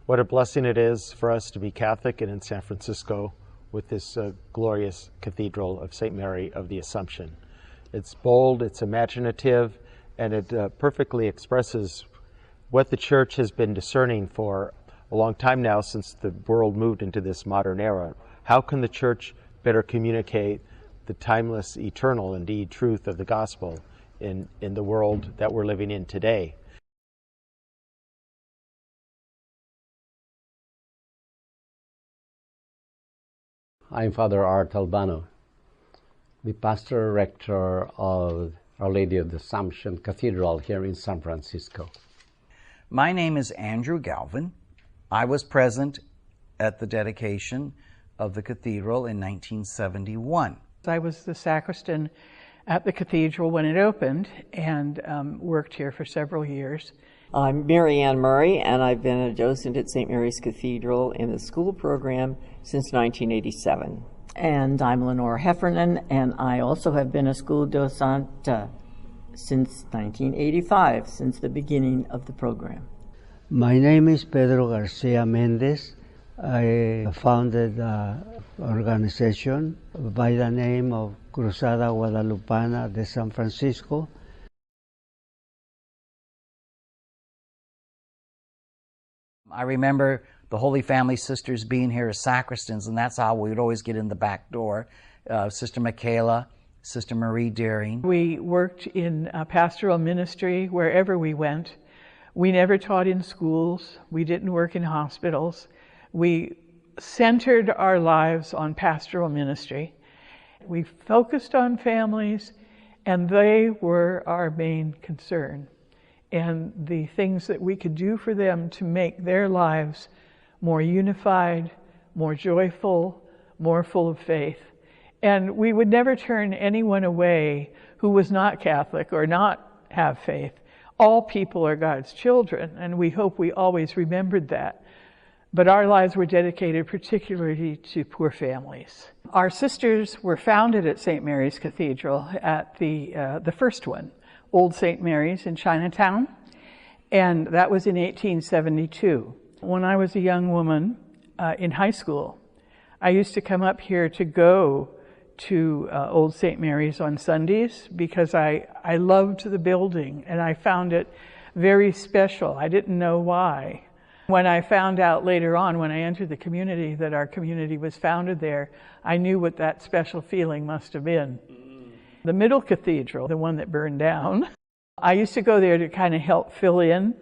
What a blessing it is for us to be Catholic and in San Francisco with this glorious Cathedral of St. Mary of the Assumption. It's bold, it's imaginative, and it perfectly expresses what the Church has been discerning for a long time now since the world moved into this modern era. How can the Church better communicate the timeless, eternal, indeed, truth of the gospel in the world that we're living in today? I'm Father Art Albano, the pastor rector of Our Lady of the Assumption Cathedral here in San Francisco. My name is Andrew Galvin. I was present at the dedication of the cathedral in 1971. I was the sacristan at the cathedral when it opened and worked here for several years. I'm Mary Ann Murray, and I've been a docent at St. Mary's Cathedral in the school program since 1987. And I'm Lenore Heffernan, and I also have been a school docent since 1985, since the beginning of the program. My name is Pedro Garcia Mendez. I founded an organization by the name of Cruzada Guadalupana de San Francisco. I remember the Holy Family Sisters being here as sacristans, and that's how we would always get in the back door. Sister Michaela, Sister Marie Deering. We worked in pastoral ministry wherever we went. We never taught in schools. We didn't work in hospitals. We centered our lives on pastoral ministry. We focused on families, and they were our main concern. And the things that we could do for them to make their lives more unified, more joyful, more full of faith. And we would never turn anyone away who was not Catholic or not have faith. All people are God's children, and we hope we always remembered that. But our lives were dedicated particularly to poor families. Our sisters were founded at St. Mary's Cathedral at the first one, Old St. Mary's in Chinatown, and that was in 1872. When I was a young woman in high school, I used to come up here to go to Old St. Mary's on Sundays because I loved the building and I found it very special. I didn't know why. When I found out later on, when I entered the community, that our community was founded there, I knew what that special feeling must have been. The middle cathedral, the one that burned down, I used to go there to kind of help fill in.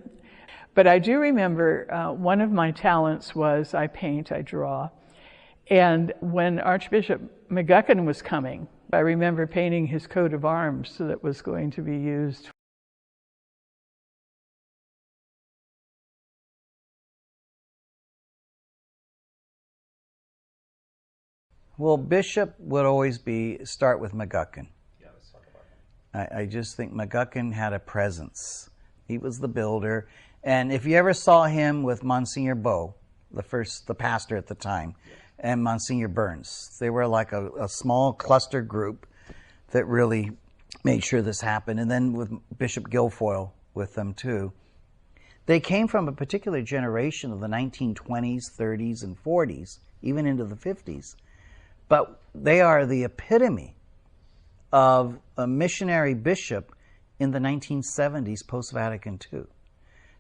But I do remember one of my talents was I paint, I draw. And when Archbishop McGuckin was coming, I remember painting his coat of arms that was going to be used. Well, Bishop would always start with McGuckin. Yeah, let's talk about that. I just think McGuckin had a presence. He was the builder. And if you ever saw him with Monsignor Beau, the pastor at the time, and Monsignor Burns, they were like a small cluster group that really made sure this happened. And then with Bishop Guilfoyle with them too. They came from a particular generation of the 1920s, 30s, and 40s, even into the 50s. But they are the epitome of a missionary bishop in the 1970s post-Vatican II.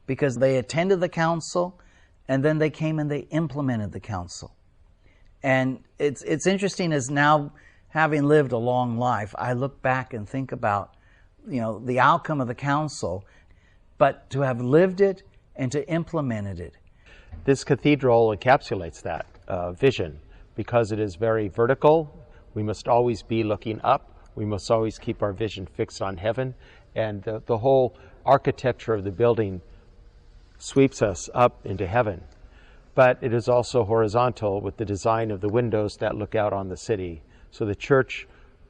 Because they attended the council, and then they came and they implemented the council. And it's interesting, as now, having lived a long life, I look back and think about, the outcome of the council, but to have lived it and to implement it. This cathedral encapsulates that vision because it is very vertical. We must always be looking up. We must always keep our vision fixed on heaven. And the whole architecture of the building sweeps us up into heaven. But it is also horizontal with the design of the windows that look out on the city. So the church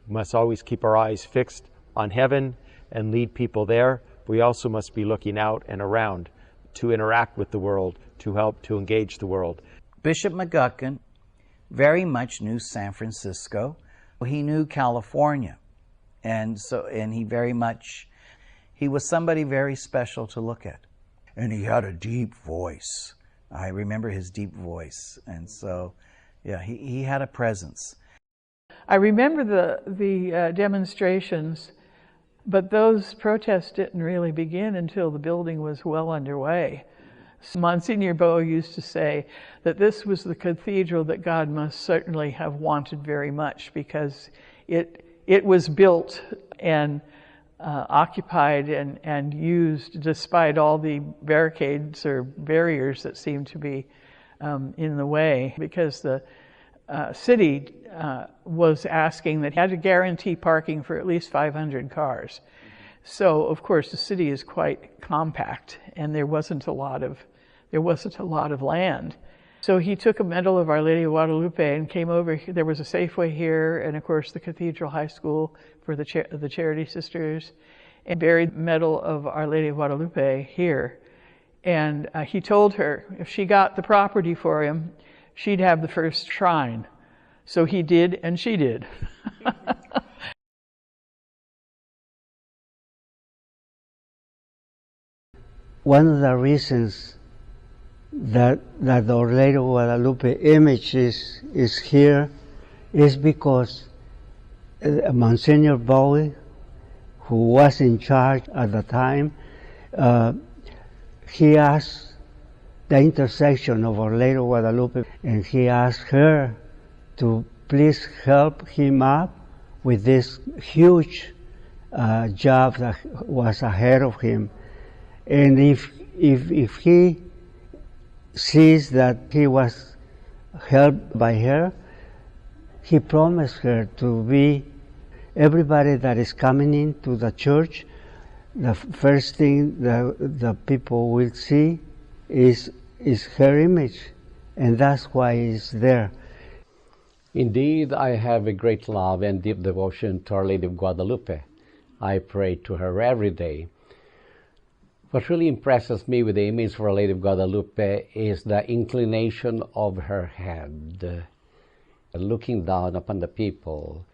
must always keep our eyes fixed on heaven and lead people there. We also must be looking out and around to interact with the world, to help to engage the world. Bishop McGuckin very much knew San Francisco. He knew California. And he was somebody very special to look at. And he had a deep voice. I remember his deep voice. And so, yeah, he had a presence. I remember the demonstrations, but those protests didn't really begin until the building was well underway. So Monsignor Beau used to say that this was the cathedral that God must certainly have wanted very much, because it was built and occupied and used despite all the barricades or barriers that seemed to be in the way, because the city was asking that had to guarantee parking for at least 500 cars. So of course the city is quite compact, and there wasn't a lot of land. So he took a medal of Our Lady of Guadalupe and came over. There was a Safeway here, and of course the Cathedral High School for the Charity Sisters, and buried the medal of Our Lady of Guadalupe here. And he told her if she got the property for him, she'd have the first shrine. So he did, and she did. One of the reasons that Our Lady of Guadalupe image is here is because Monsignor Bowie, who was in charge at the time, he asked the intercession of Our Lady of Guadalupe, and he asked her to please help him up with this huge job that was ahead of him. And if he sees that he was helped by her, he promised her to be everybody that is coming into the church, the first thing the people will see is her image, and that's why it's there. Indeed, I have a great love and deep devotion to Our Lady of Guadalupe. I pray to her every day. What really impresses me with the image of Our Lady of Guadalupe is the inclination of her head, looking down upon the people.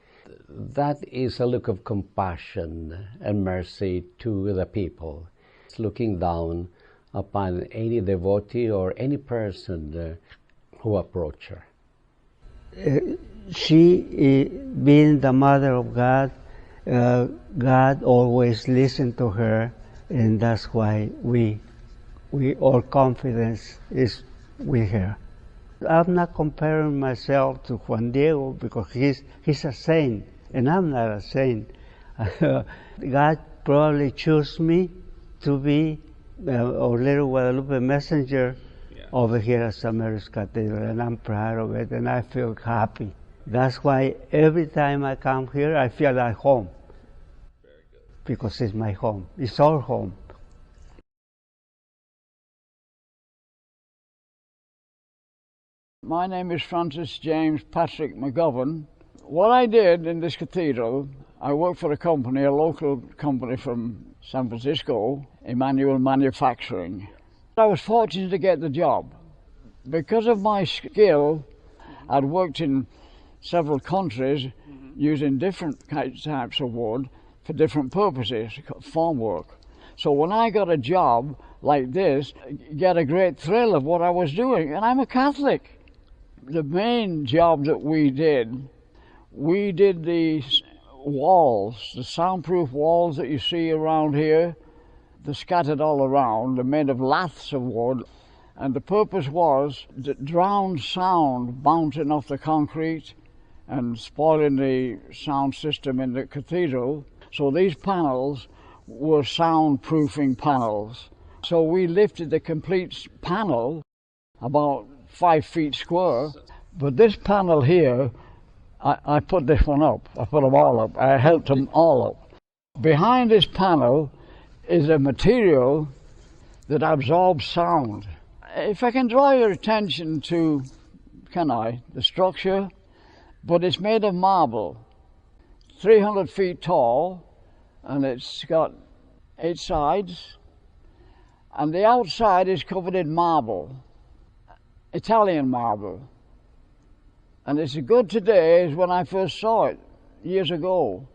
That is a look of compassion and mercy to the people. It's looking down upon any devotee or any person who approach her. She, being the Mother of God, God always listened to her, and that's why we all confidence is with her. I'm not comparing myself to Juan Diego because he's a saint, and I'm not a saint. God probably chose me to be Our Lady Guadalupe messenger over here at St. Mary's Cathedral, and I'm proud of it, and I feel happy. That's why every time I come here, I feel at home. Very good. Because it's my home. It's our home. My name is Francis James Patrick McGovern. What I did in this cathedral, I worked for a local company from San Francisco, Emmanuel Manufacturing. I was fortunate to get the job. Because of my skill, I'd worked in several countries using different types of wood for different purposes, farm work. So when I got a job like this, I get a great thrill of what I was doing, and I'm a Catholic. The main job that we did the walls, the soundproof walls that you see around here. They're scattered all around. They're made of laths of wood, and the purpose was to drown sound bouncing off the concrete and spoiling the sound system in the cathedral. So these panels were soundproofing panels. So we lifted the complete panel, about 5 feet square. But this panel here, I put this one up. I put them all up. I helped them all up. Behind this panel is a material that absorbs sound. If I can draw your attention to, the structure, but it's made of marble, 300 feet tall, and it's got 8 sides, and the outside is covered in marble, Italian marble. And it's as good today as when I first saw it years ago.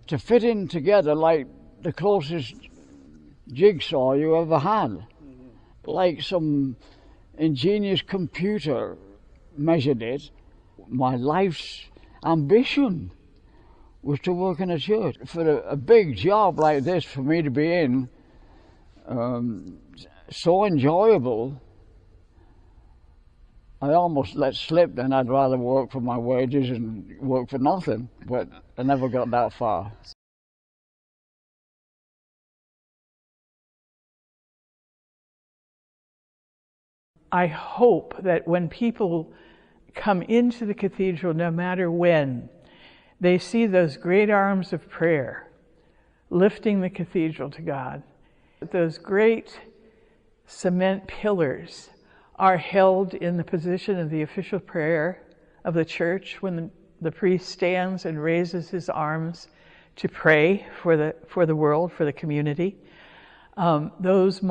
To fit in together like the closest jigsaw you ever had. Like some ingenious computer measured it, my life's ambition was to work in a church. For a big job like this, for me to be in, so enjoyable, I almost let slip then I'd rather work for my wages and work for nothing, but I never got that far. I hope that when people come into the cathedral, no matter when, they see those great arms of prayer lifting the cathedral to God. Those great cement pillars are held in the position of the official prayer of the church when the priest stands and raises his arms to pray for the world, for the community. Those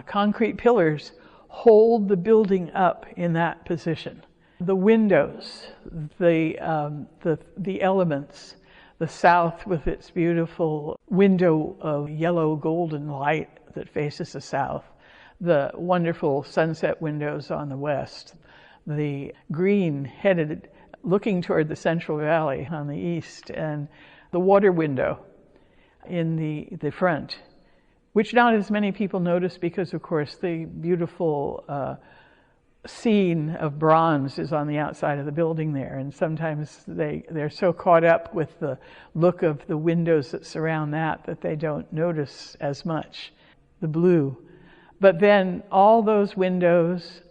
concrete pillars hold the building up in that position. The windows, the elements, the south with its beautiful window of yellow golden light that faces the south, the wonderful sunset windows on the west, the green headed looking toward the Central Valley on the east, and the water window in the front, which not as many people notice because, of course, the beautiful scene of bronze is on the outside of the building there, and sometimes they're so caught up with the look of the windows that surround that they don't notice as much the blue. But then all those windows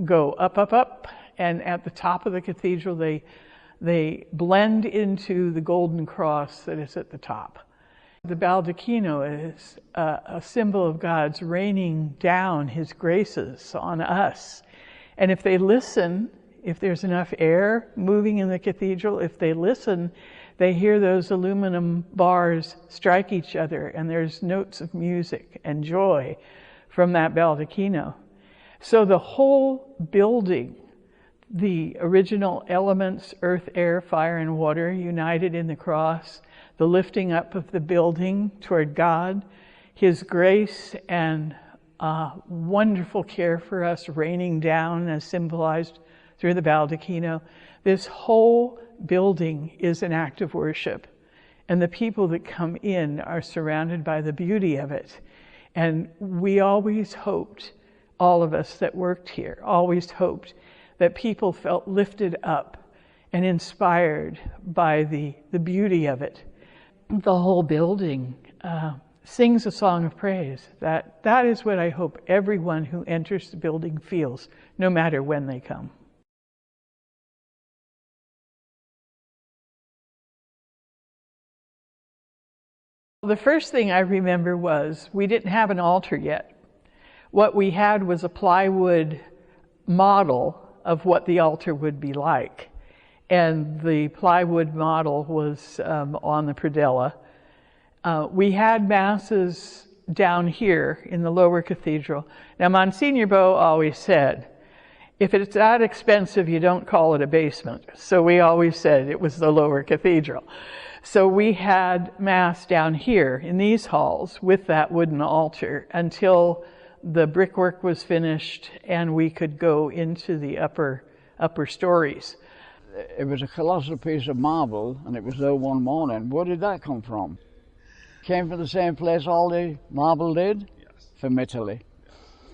go up, up, up, and at the top of the cathedral they blend into the golden cross that is at the top. The baldacchino is a symbol of God's raining down His graces on us. And if they listen, if there's enough air moving in the cathedral, if they listen, they hear those aluminum bars strike each other, and there's notes of music and joy from that baldacchino. So the whole building, the original elements, earth, air, fire, and water, united in the cross, the lifting up of the building toward God, His grace and wonderful care for us raining down as symbolized through the baldacchino. This whole building is an act of worship, and the people that come in are surrounded by the beauty of it. And we always hoped, all of us that worked here, always hoped that people felt lifted up and inspired by the beauty of it. The whole building sings a song of praise. That is what I hope everyone who enters the building feels, no matter when they come. The first thing I remember was we didn't have an altar yet. What we had was a plywood model of what the altar would be like. And the plywood model was on the predella. We had masses down here in the lower cathedral. Now, Monsignor Beau always said, if it's that expensive, you don't call it a basement. So we always said it was the lower cathedral. So we had Mass down here in these halls with that wooden altar until the brickwork was finished and we could go into the upper stories. It was a colossal piece of marble, and it was there one morning. Where did that come from? Came from the same place all the marble did? Yes. From Italy.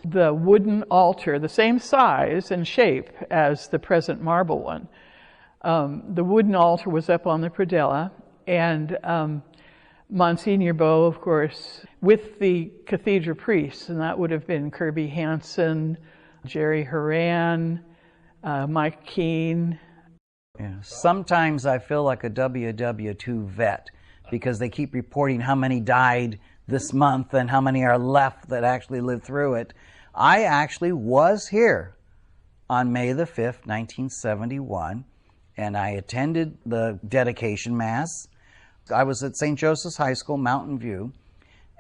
The wooden altar, the same size and shape as the present marble one. The wooden altar was up on the predella, and Monsignor Beau, of course, with the cathedral priests, and that would have been Kirby Hansen, Jerry Horan, Mike Keene. Yeah. Sometimes I feel like a WW2 vet because they keep reporting how many died this month and how many are left that actually lived through it. I actually was here on May the 5th, 1971, and I attended the dedication Mass. I was at St. Joseph's High School, Mountain View,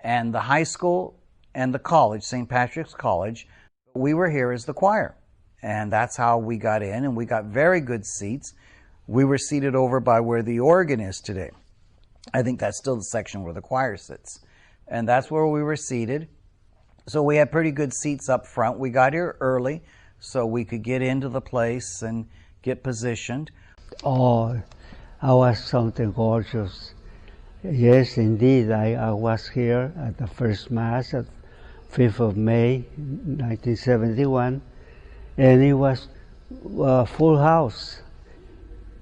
and the high school and the college, St. Patrick's College, we were here as the choir. And that's how we got in, and we got very good seats. We were seated over by where the organ is today. I think that's still the section where the choir sits. And that's where we were seated. So we had pretty good seats up front. We got here early so we could get into the place and get positioned. Oh, I was something gorgeous. Yes, indeed. I was here at the first Mass at 5th of May, 1971, and it was a full house.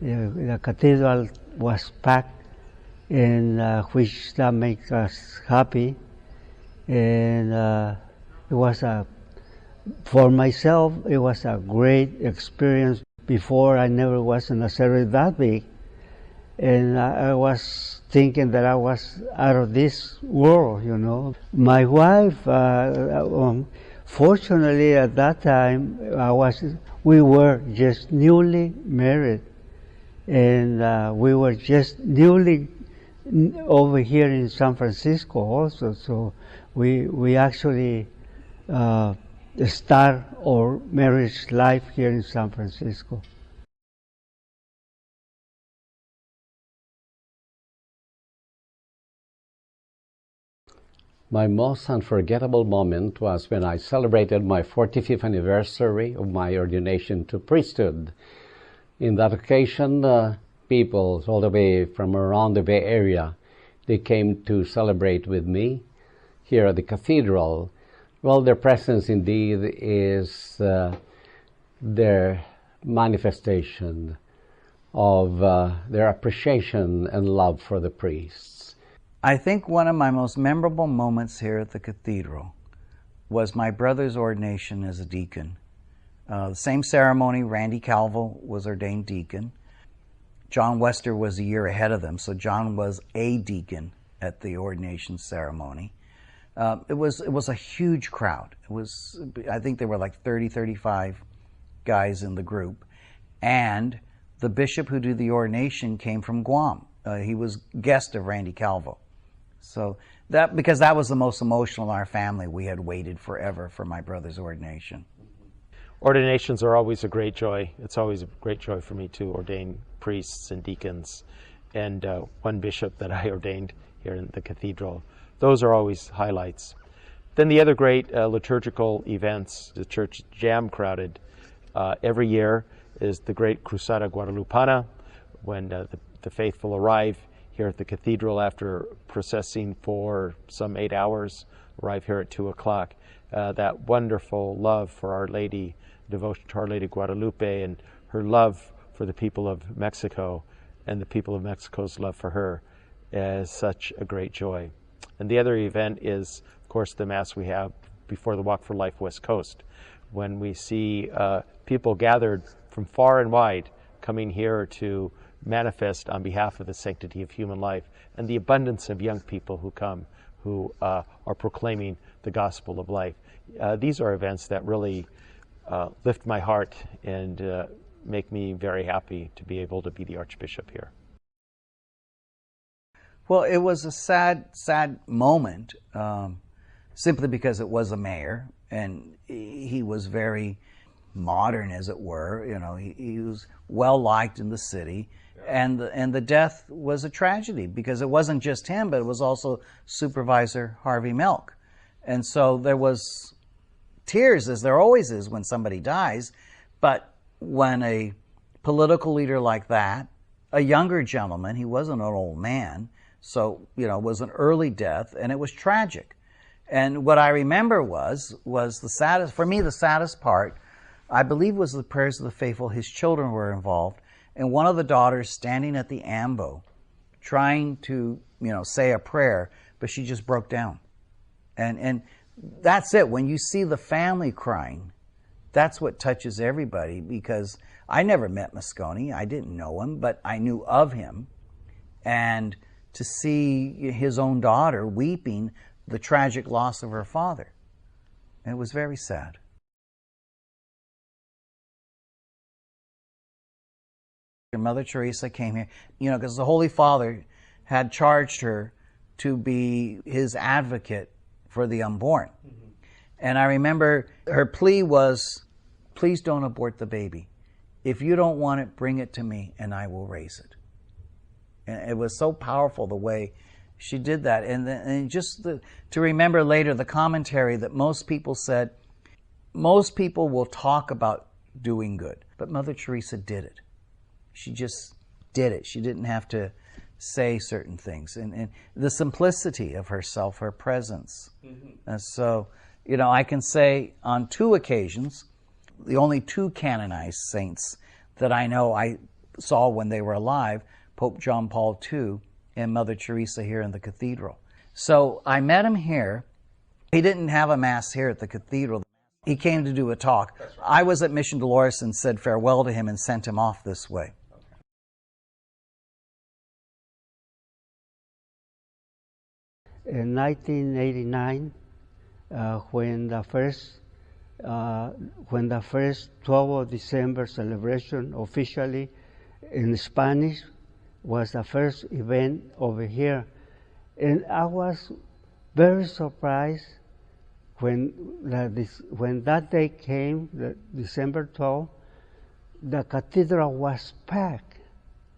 The cathedral was packed, and which that makes us happy. And it was for myself, it was a great experience. Before, I never was in a service that big, and I was thinking that I was out of this world, you know. My wife, fortunately at that time, we were just newly married, and we were just newly over here in San Francisco also, so we actually start our marriage life here in San Francisco. My most unforgettable moment was when I celebrated my 45th anniversary of my ordination to priesthood. In that occasion, people all the way from around the Bay Area, they came to celebrate with me here at the cathedral. Well, their presence indeed is their manifestation of their appreciation and love for the priests. I think one of my most memorable moments here at the cathedral was my brother's ordination as a deacon. The same ceremony, Randy Calvo was ordained deacon. John Wester was a year ahead of them, so John was a deacon at the ordination ceremony. It was a huge crowd. I think there were like 30, 35 guys in the group. And the bishop who did the ordination came from Guam. He was guest of Randy Calvo. So because that was the most emotional in our family, we had waited forever for my brother's ordination. Ordinations are always a great joy. It's always a great joy for me to ordain priests and deacons, and one bishop that I ordained here in the cathedral. Those are always highlights. Then the other great liturgical events, the church jam crowded every year, is the great Cruzada Guadalupana, when the faithful arrive here at the cathedral after processing for some 8 hours, arrive here at 2 o'clock. That wonderful love for Our Lady, devotion to Our Lady Guadalupe, and her love for the people of Mexico, and the people of Mexico's love for her, is such a great joy. And the other event is, of course, the Mass we have before the Walk for Life West Coast, when we see people gathered from far and wide coming here to manifest on behalf of the sanctity of human life, and the abundance of young people who come, who are proclaiming the gospel of life. These are events that really lift my heart and make me very happy to be able to be the Archbishop here. Well, it was a sad moment, simply because it was a mayor, and he was very modern, as it were. You know, he was well liked in the city, and the death was a tragedy because it wasn't just him, but it was also Supervisor Harvey Milk, and so there was tears, as there always is when somebody dies. But when a political leader like that, a younger gentleman, he wasn't an old man, so, you know, it was an early death, and it was tragic. And what I remember was the saddest, for me, the saddest part, I believe, was the prayers of the faithful. His children were involved, and one of the daughters standing at the ambo, trying to, you know, say a prayer, but she just broke down. And that's it. When you see the family crying, that's what touches everybody, because I never met Mosconi. I didn't know him, but I knew of him. And to see his own daughter weeping the tragic loss of her father, it was very sad. Mother Teresa came here, you know, because the Holy Father had charged her to be his advocate for the unborn. Mm-hmm. And I remember her plea was, please don't abort the baby. If you don't want it, bring it to me and I will raise it. And it was so powerful the way She did that. And to remember later the commentary that most people said, most people will talk about doing good, but Mother Teresa did it. She just did it. She didn't have to say certain things. And the simplicity of herself, her presence. And so, I can say on 2 occasions, the only 2 canonized saints that I know I saw when they were alive, Pope John Paul II and Mother Teresa here in the cathedral. So I met him here. He didn't have a Mass here at the cathedral. He came to do a talk. I was at Mission Dolores and said farewell to him and sent him off this way. In 1989, when the first 12 of December celebration officially in Spanish was the first event over here, and I was very surprised when that day came, December 12th. The cathedral was packed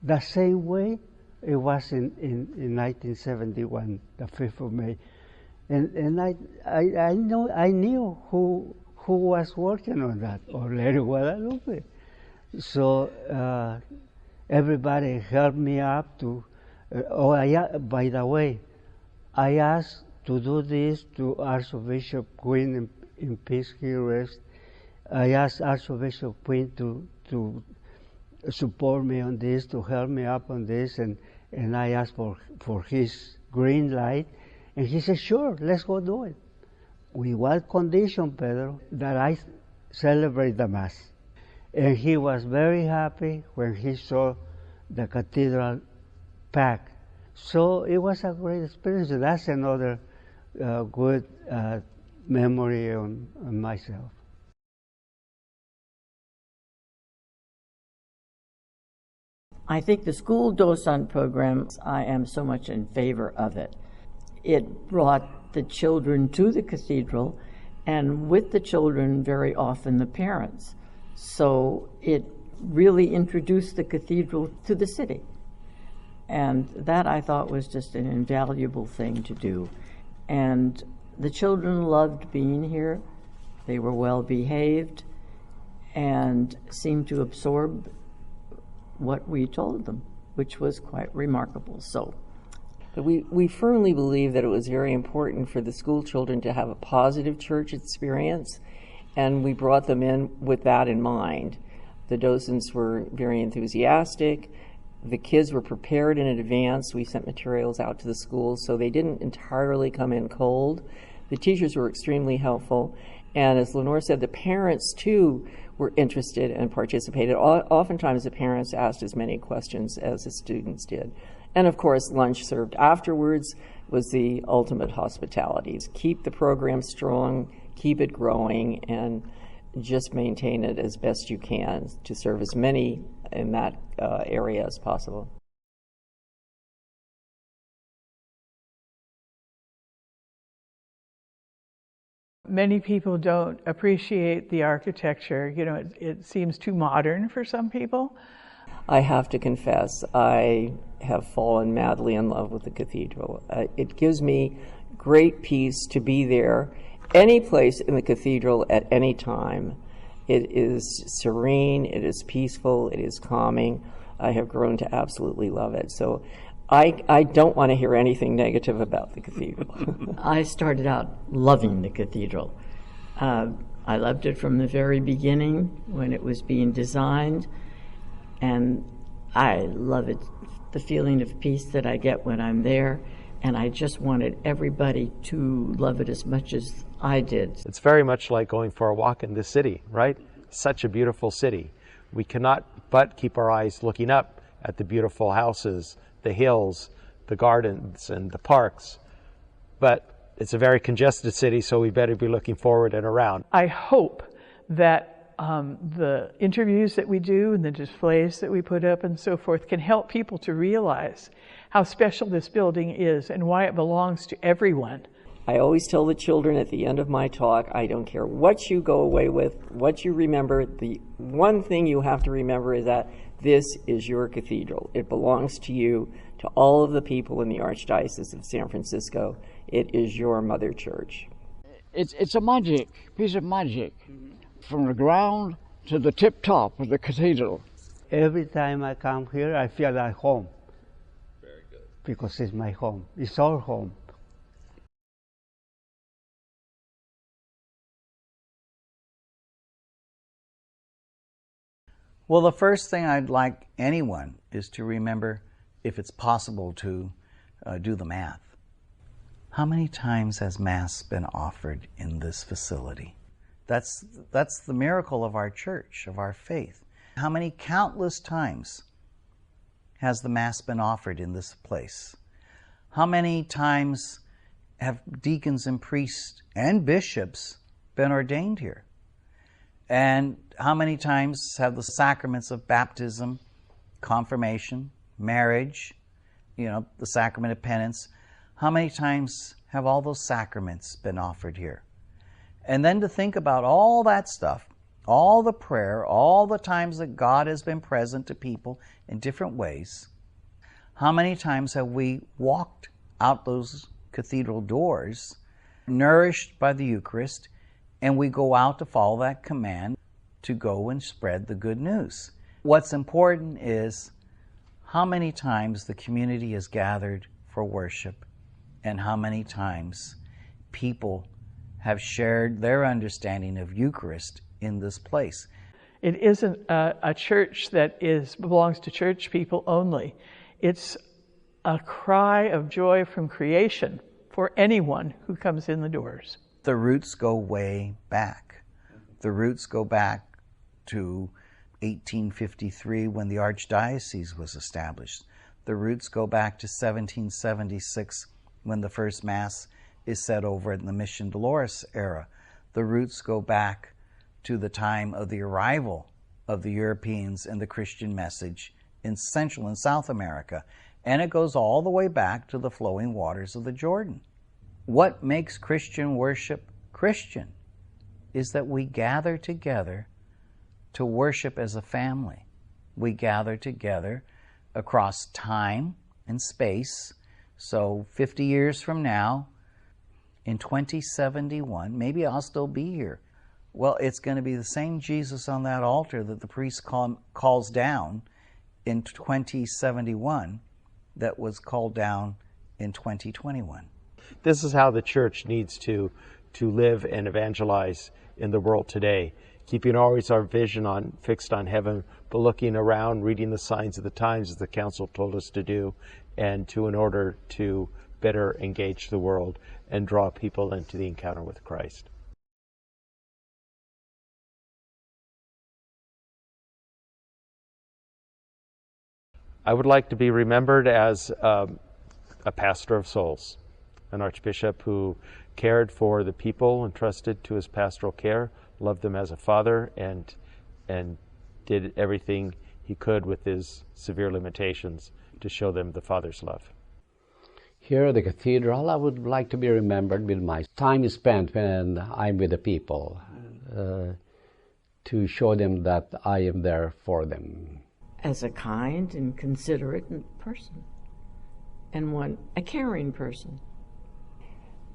the same way it was in 1971, the 5th of May. And I knew who was working on that, Our Lady Guadalupe. So everybody helped me up to. By the way, I asked to do this to Archbishop Quinn in peace he rest. I asked Archbishop Quinn to support me on this, to help me up on this, and I asked for his green light. And he said, sure, let's go do it. With one condition, Pedro, that I celebrate the Mass. And he was very happy when he saw the cathedral packed. So it was a great experience. That's another good memory on myself. I think the school docent program, I am so much in favor of it. It brought the children to the cathedral, and with the children, very often the parents. So it really introduced the cathedral to the city. And that I thought was just an invaluable thing to do. And the children loved being here. They were well behaved and seemed to absorb what we told them, which was quite remarkable. So we firmly believe that it was very important for the school children to have a positive church experience, and we brought them in with that in mind. The docents were very enthusiastic. The kids were prepared in advance. We sent materials out to the schools, so they didn't entirely come in cold. The teachers were extremely helpful, and as Lenore said, the parents too were interested and participated. Oftentimes the parents asked as many questions as the students did. And of course, lunch served afterwards was the ultimate hospitality. Keep the program strong, keep it growing, and just maintain it as best you can to serve as many in that area as possible. Many people don't appreciate the architecture. It seems too modern for some people. I have to confess, I have fallen madly in love with the cathedral. It gives me great peace to be there, any place in the cathedral at any time. It is serene, it is peaceful, it is calming. I have grown to absolutely love it. So I don't want to hear anything negative about the cathedral. I started out loving the cathedral. I loved it from the very beginning when it was being designed, and I love it, the feeling of peace that I get when I'm there, and I just wanted everybody to love it as much as I did. It's very much like going for a walk in the city, right? Such a beautiful city. We cannot but keep our eyes looking up at the beautiful houses, the hills, the gardens, and the parks. But it's a very congested city, so we better be looking forward and around. I hope that the interviews that we do and the displays that we put up and so forth can help people to realize how special this building is and why it belongs to everyone. I always tell the children at the end of my talk, I don't care what you go away with, what you remember, the one thing you have to remember is that This is your cathedral. It belongs to you, to all of the people in the Archdiocese of San Francisco. It is your mother church. It's a piece of magic, from the ground to the tip top of the cathedral. Every time I come here, I feel at home. Very good. Because it's my home. It's our home. Well, the first thing I'd like anyone is to remember, if it's possible, to do the math. How many times has Mass been offered in this facility? That's the miracle of our church, of our faith. How many countless times has the Mass been offered in this place? How many times have deacons and priests and bishops been ordained here? And how many times have the sacraments of baptism, confirmation, marriage, the sacrament of penance, how many times have all those sacraments been offered here? And then to think about all that stuff, all the prayer, all the times that God has been present to people in different ways, how many times have we walked out those cathedral doors, nourished by the Eucharist, and we go out to follow that command to go and spread the good news? What's important is how many times the community is gathered for worship and how many times people have shared their understanding of Eucharist in this place. It isn't a church that belongs to church people only. It's a cry of joy from creation for anyone who comes in the doors. The roots go way back. The roots go back to 1853 when the Archdiocese was established. The roots go back to 1776 when the first Mass is said over in the Mission Dolores era. The roots go back to the time of the arrival of the Europeans and the Christian message in Central and South America. And it goes all the way back to the flowing waters of the Jordan. What makes Christian worship Christian is that we gather together to worship as a family. We gather together across time and space. So 50 years from now, in 2071, maybe I'll still be here. Well, it's going to be the same Jesus on that altar that the priest calls down in 2071 that was called down in 2021. This is how the church needs to live and evangelize in the world today, keeping always our vision fixed on heaven, but looking around, reading the signs of the times as the council told us to do, and in order to better engage the world and draw people into the encounter with Christ. I would like to be remembered as a pastor of souls, an archbishop who cared for the people entrusted to his pastoral care, loved them as a father, and did everything he could with his severe limitations to show them the Father's love. Here at the cathedral, I would like to be remembered with my time spent when I'm with the people, to show them that I am there for them. As a kind and considerate person, and a caring person.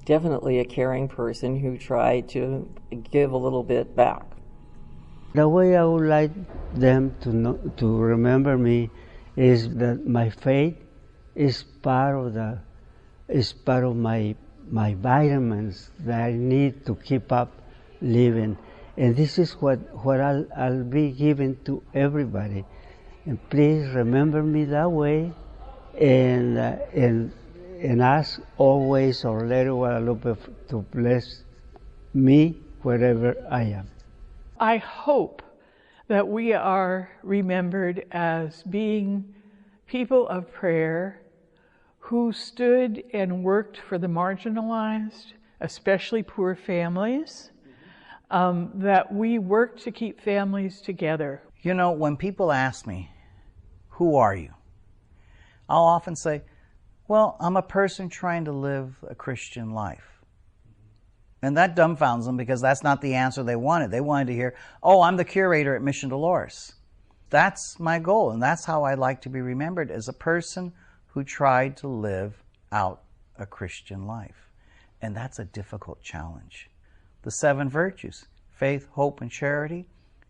Definitely a caring person who tried to give a little bit back. The way I would like them to remember me is that my faith is part of my vitamins that I need to keep up living, and this is what I'll be giving to everybody. And please remember me that way, and ask always Our Lady Guadalupe to bless me wherever I am. I hope that we are remembered as being people of prayer who stood and worked for the marginalized, especially poor families, that we worked to keep families together. When people ask me, who are you? I'll often say, well, I'm a person trying to live a Christian life. And that dumbfounds them because that's not the answer they wanted. They wanted to hear, oh, I'm the curator at Mission Dolores. that's my goal, and that's how I like to be remembered, as a person who tried to live out a Christian life. And that's a difficult challenge. The 7 virtues: faith, hope, and charity,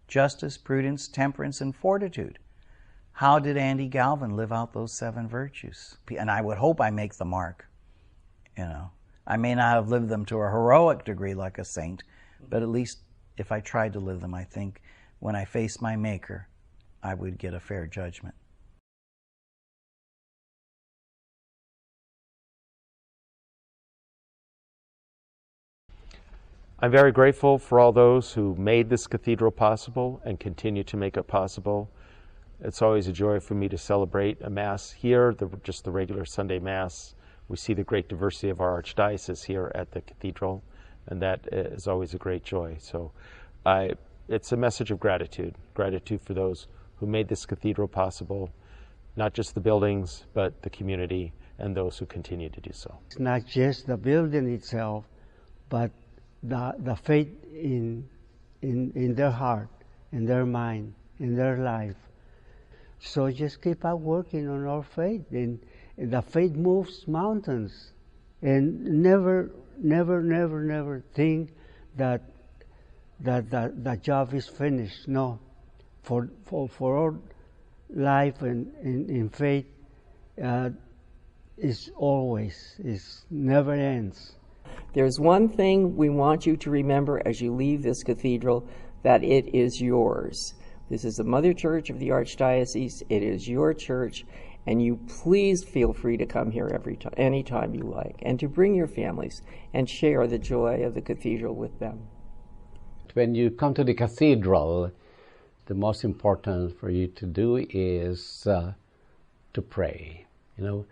justice, prudence, temperance, and fortitude. How did Andy Galvin live out those 7 virtues? And I would hope I make the mark. You know, I may not have lived them to a heroic degree like a saint, but at least if I tried to live them, I think when I face my Maker, I would get a fair judgment. I'm very grateful for all those who made this cathedral possible and continue to make it possible. It's always a joy for me to celebrate a Mass here, just the regular Sunday Mass. We see the great diversity of our Archdiocese here at the Cathedral, and that is always a great joy. So it's a message of gratitude for those who made this cathedral possible, not just the buildings, but the community and those who continue to do so. It's not just the building itself, but the faith in their heart, in their mind, in their life. So just keep on working on our faith, and the faith moves mountains. And never think that the job is finished. No, for our life and in faith is never ends. There's one thing we want you to remember as you leave this cathedral, that it is yours. This is the Mother Church of the Archdiocese. It is your church, and you please feel free to come here anytime you like, and to bring your families and share the joy of the cathedral with them. When you come to the cathedral, the most important for you to do is to pray. You know,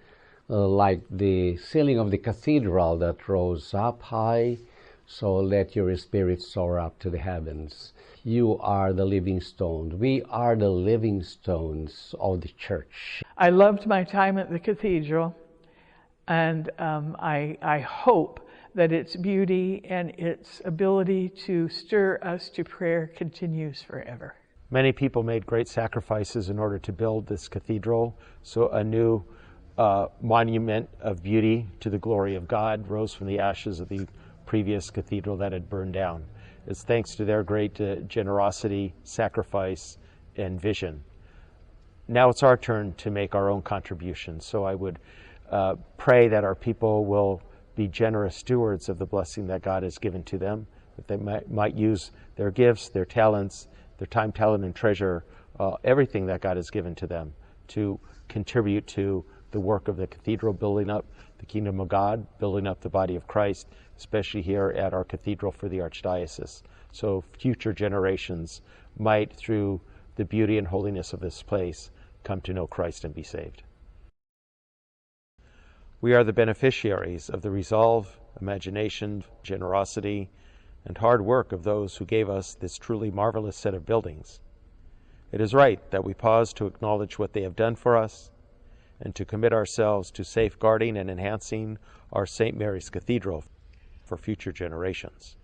like the ceiling of the cathedral that rose up high, so let your spirit soar up to the heavens. You are the living stone. We are the living stones of the church. I loved my time at the cathedral, and I hope that its beauty and its ability to stir us to prayer continues forever. Many people made great sacrifices in order to build this cathedral, so a new monument of beauty to the glory of God rose from the ashes of the previous cathedral that had burned down. It's thanks to their great generosity, sacrifice, and vision. Now it's our turn to make our own contributions. So I would pray that our people will be generous stewards of the blessing that God has given to them, that they might use their gifts, their talents, their time, talent, and treasure, everything that God has given to them to contribute to the work of the cathedral, building up the kingdom of God, building up the body of Christ, especially here at our cathedral for the Archdiocese. So future generations might, through the beauty and holiness of this place, come to know Christ and be saved. We are the beneficiaries of the resolve, imagination, generosity, and hard work of those who gave us this truly marvelous set of buildings. It is right that we pause to acknowledge what they have done for us and to commit ourselves to safeguarding and enhancing our St. Mary's Cathedral for future generations.